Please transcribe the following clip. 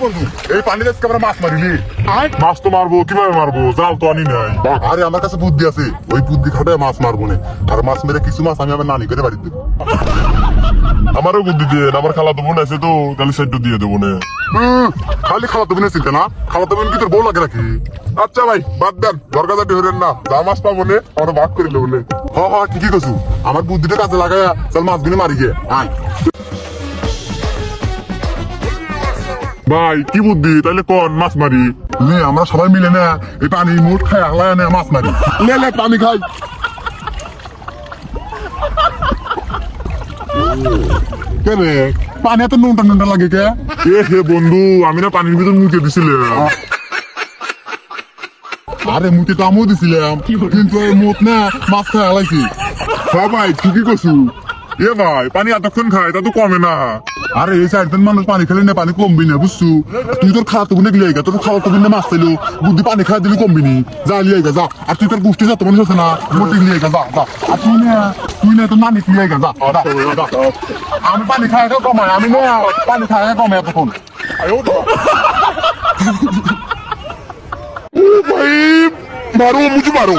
বন্ধু এই পানি দেখতে আমরা মাছ মারিলি মাছ তো মারবো কিভাবে মারবো জাল তো আনি নাই আরে আমার কাছে বুদ্ধি আছে ওই বুদ্ধি খাটে মাছ মারবো না আর মাছ মেরে কিছু মাছ আমি আমার নানি করে বাড়িতে দেবো আমারও বুদ্ধি দিয়ে আমার খালা তো বোন আছে তো তাহলে সেটু দিয়ে দেবো না খালি খালা তো বোনের চিন্তা না খালা তো বোন কি তোর বউ লাগে নাকি আচ্ছা ভাই বাদ দেন দরকার ধরেন না যা মাছ পাবো না আমরা ভাগ করে নেবো হ্যাঁ ঠিকই কছু আমার বুদ্ধিটা কাজে লাগায় চল মাছগুলো মারি গিয়ে আয় ভাই কি বুদ্ধি তাহলে কোন মাছ মারি নে আমরা সবাই মিলে না এই পানি মুঠ খাই আলায় না মাছ মারি লে পানি খাই কে রে পানি এত নুনটা নুনটা লাগে কে হে বন্ধু আমি না পানির ভিতর মুখে দিছিলাম আরে মুখে তো আমিও দিছিলাম কিন্তু মুখ না মাছ খাই আলাইছি হ্যাঁ ভাই ঠিকই করছু এ ভাই পানি এতক্ষণ খায় তা তো কমে না আরে এই চারজন মানুষ পানি খেলে না পানি কমবি না বুঝছু তুই তোর খাওয়া তো লিয়ে গা তোর খাওয়া তো মাছ চাইলো বুদ্ধি পানি খাওয়া দিলে কমবি নি যা লিয়ে গা যা আর তুই তোর গোষ্ঠী যত মানুষ আছে না মোটি লিয়ে গা যা যা আর তুই না তোর নানি লিয়ে গা যা আমি পানি খাওয়া কমাই আমি না পানি খাওয়া কমে এতক্ষণ ভাই মারো মুঝে মারো